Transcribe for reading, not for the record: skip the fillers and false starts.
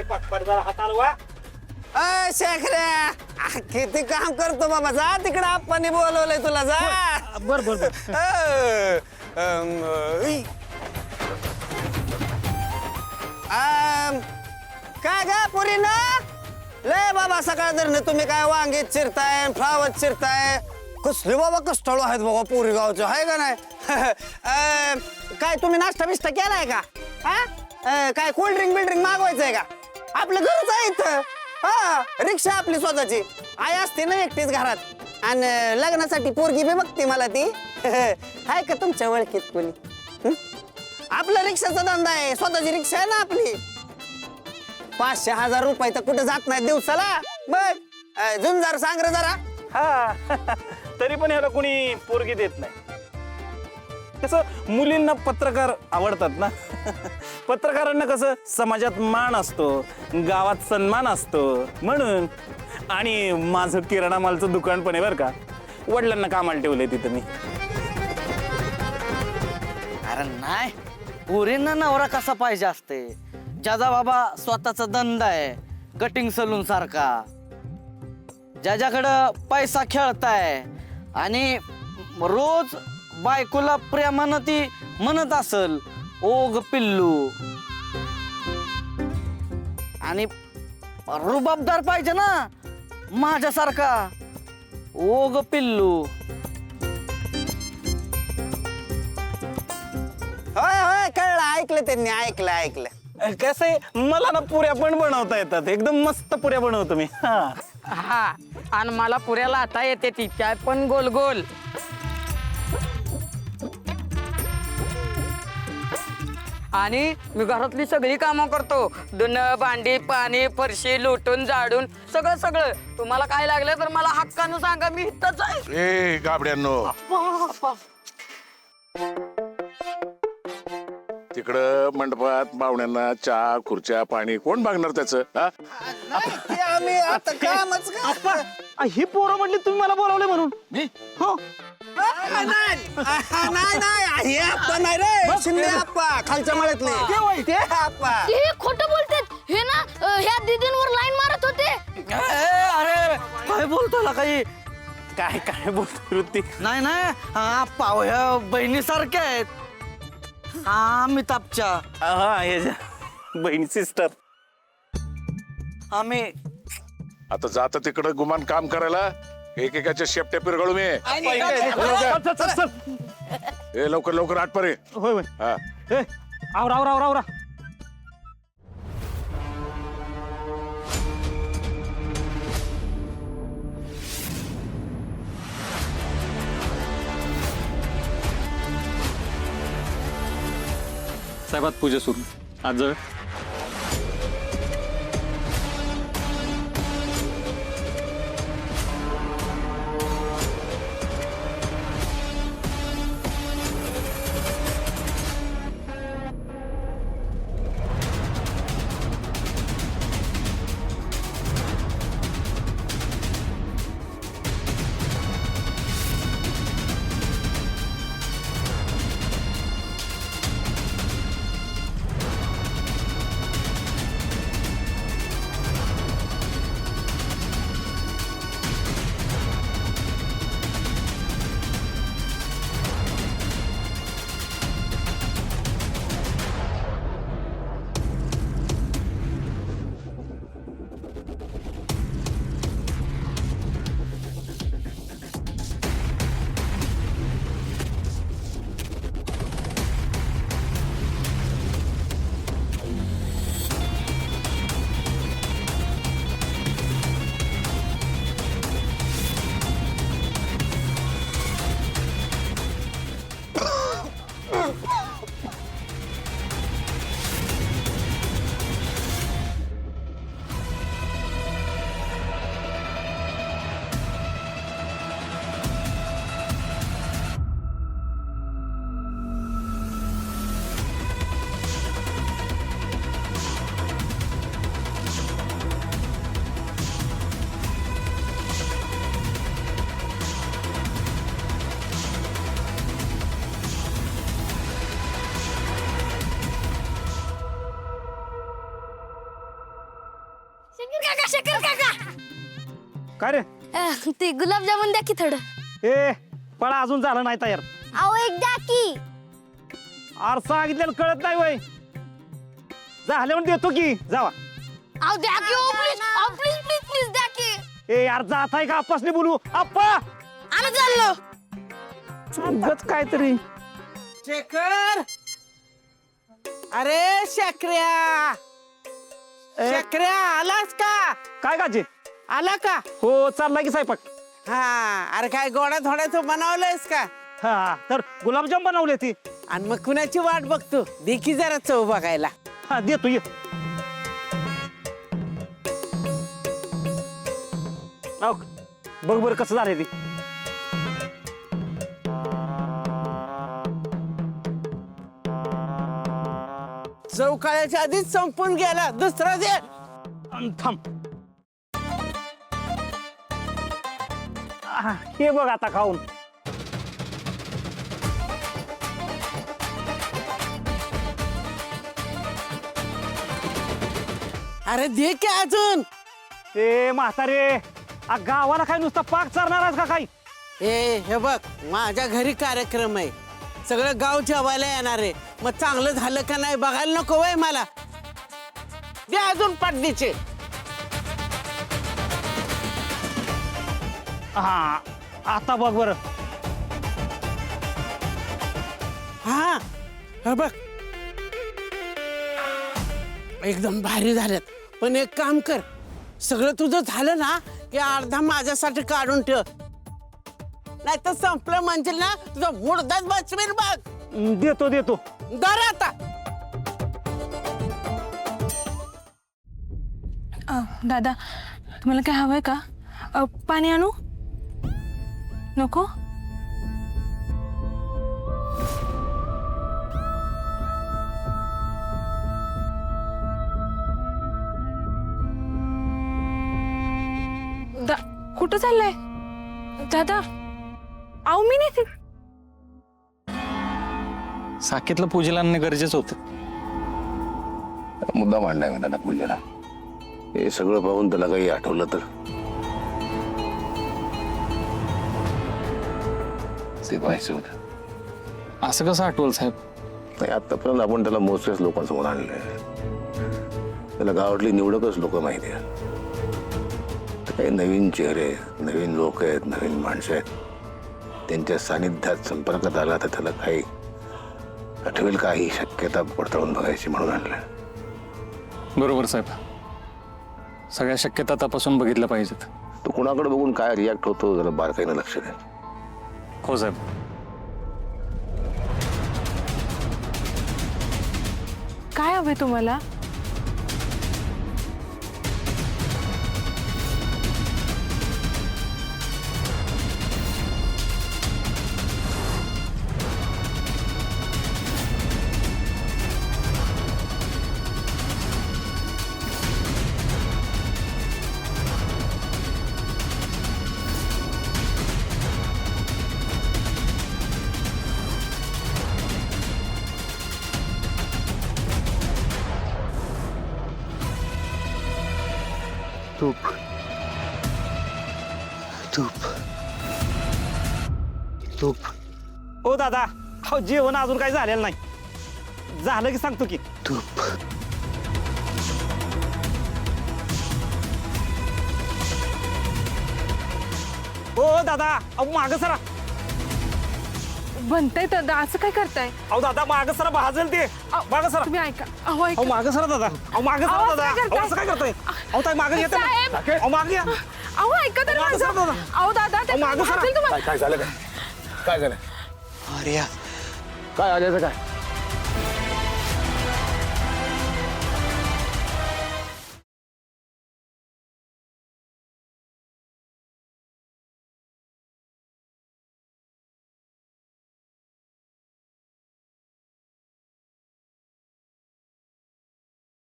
पटपट जरा हात हलवा. शेखऱ्या किती काम करतो बाबा, जा तिकडे आप्पाने बोलवलंय तुला, जा. बर बर बर. काय गा पुरी ना लय बाबा, सकाळ धरणं तुम्ही काय वांगीत चिरताय, फ्लावत चिरताय. कसले बाबा कष्टाळू आहेत बाबा पुरी गावचे, आहे का नाही? काय तुम्ही नाश्ता बिष्टा केलाय का? हा काय कोल्ड ड्रिंक बिल्ड्रिंक मागवायचंय का? आपलं घरच आहे इथं. हा रिक्षा आपली स्वतःची आई असते ना एकटीच घरात, आणि लग्नासाठी पोरगी बी बघते मला ती. आहे का तुमच्या ओळखीत कोणी? आपला रिक्षाचा धंदा आहे, स्वतःची रिक्षा आहे ना आपली. 500,000 रुपये तर कुठे जात नाही दिवसाला. बघ झुंजार सांग रे जरा. हा तरी पण ह्याला कोणी पोरगी देत नाही. कसं मुलींना पत्रकार आवडतात ना. पत्रकारांना कसं समाजात मान असतो, गावात सन्मान असतो म्हणून. आणि माझं किराणा मालचं दुकान पण आहे बरं का, वडिलांना कामाला ठेवलंय तिथं मी. अरे नाही, पोरींना नवरा कसा पाहिजे असते, ज्याचा बाबा स्वतःचा धंदा आहे, कटिंग सलून सारखा, ज्याच्याकडं पैसा खेळताय आणि रोज बायकोला प्रेमानं ती म्हणत असल, ओग पिल्लू. आणि रुबाबदार पाहिजे ना माझ्यासारखा, ओग पिल्लू. होय होय कळलं, ऐकलं त्यांनी, ऐकलं. कसं आहे, मला ना पुऱ्या पण बनवता येतात, एकदम मस्त पुऱ्या बनवतो मी. हा हा, आणि मला पुऱ्या लाटा येते ती, त्या पण गोल गोल. आणि मी घरातली सगळी कामं करतो, धुणं भांडी पाणी फरशी लुटून झाडून सगळं सगळं. तुम्हाला काय लागलं तर मला हक्कानं सांगा, मी इथंच आहे. ए गाबड्यांनो, तिकडं मंडपात पाहुण्यांना चहा खुर्च्या पाणी कोण बघणार त्याचं? नाही, आम्ही आता कामच आप्पा, ही पोरं म्हटली तुम्ही मला बोलावले म्हणून. मी हो नाही आप्पा नाही रे, शिंदे आप्पा खालच्या मळ्यातले ते आप्पा. हे खोटं बोलतात, हे ना ह्या दीदींवर लाईन मारत होते. अरे काय बोलतो काही? काय काय बोलतो वृत्ती? नाही नाही, पावया बहिणीसारख्या आहेत. अमिताभच्या. हा ह्याच्या बहीण सिस्टर. आम्ही आता जाता तिकडं गुमान काम करायला, एकेकाच्या शेपट्या पिरगळू मी. ए लवकर लवकर आठ परे. होय होय. हा ए, आवरा आवरा आवरा आवरा. साहेबात पूजा सुरू आज जवळ. शंकर काका काय रे ते गुलाबजामुन द्या की थोडं ए पळा अजून झालं नाही तयार अहो एक द्या की आर सांगितलेलं कळत नाही वय झाले म्हणून देतो की जावा अहो द्या की प्लीज प्लीज प्लीज प्लीज द्या की ए यार जात आहे का आप्पासने बोलू आप्पा आम्ही चाललो उगाच काहीतरी शेखर अरे शेखऱ्या शेखऱ्या आलास का काय काचे आला का हो चालला की स्वयंपाक हा अरे काय गोडा थोड्याचं बनवलंयस का हा तर गुलाबजाम बनवले ती आणि मग कुणाची वाट बघतो देखी जरा चव बघायला हा देतो ये आव, बघ बरं कसं झालंय ती चौकाळ्याच्या आधीच संपून गेला दुसरा दे अन थांब हे बघ आता खाऊन अरे दे की अजून ए म्हातारे गावाला काय नुसता पाक चालणार आहेस का काही ए हे बघ माझ्या घरी कार्यक्रम आहे सगळं गाव जेवायला येणार आहे मग चांगलं झालं का नाही बघायला नको वय मला दे अजून पाटणीचे हा आता बघ बरं हा हे बघ एकदम भारी झाल्यात पण एक काम कर सगळं तुझं झालं ना की अर्धा माझ्यासाठी काढून ठेव नाही तर संपलं म्हणजे ना तुझा मुडदाच बसवीर बघ देतो देतो दर आता दादा तुम्हाला काय हवंय का पाणी आणू नको कुठं चाललंय दादा आऊ मी नाही साकेतला पूजेला आणणे गरजेचं होतं मुद्दा मांडलाय म्हणा पूजेला हे सगळं पाहून त्याला काही आठवलं तर ते व्हायचं होतं असं कसं आठवल साहेब नाही आतापर्यंत आपण त्याला मोजक्याच लोकांसमोर आणलंय त्याला गावातली निवडकच लोक माहिती आहे काही नवीन चेहरे नवीन लोक आहेत नवीन माणसं आहेत त्यांच्या सानिध्यात संपर्कात आला तर त्याला काही आठवेल का ही शक्यता पडताळून बघायची म्हणून आणलं बरोबर साहेब सगळ्या शक्यता तपासून बघितल्या पाहिजेत तू कुणाकडे बघून काय रिॲक्ट होतो जरा बारकाईनं लक्ष दे हो साहेब काय हवंय तुम्हाला तूप तूप तूप ओ दादा हो जेवण अजून काही झालेलं नाही झालं की सांगतो की तूप ओ दादा अहो माग सरा बनताय दादा असं काय करताय अहो दादा माग सरा भाजल ते माग सरा तुम्ही ऐका अहो अहो ऐका माग सरा दादा अहो माग सरा अहो, दादा असं काय अहो असं काय करताय अहो ताई माग येते साहेब. अहो माग या अहो ऐका तर मागं माझं. सरा दादा. अहो दादा ते अहो, मागं सरा. भाजल तुम्हाला. काय झालं काय काय झालं अरे काय आल्याचं काय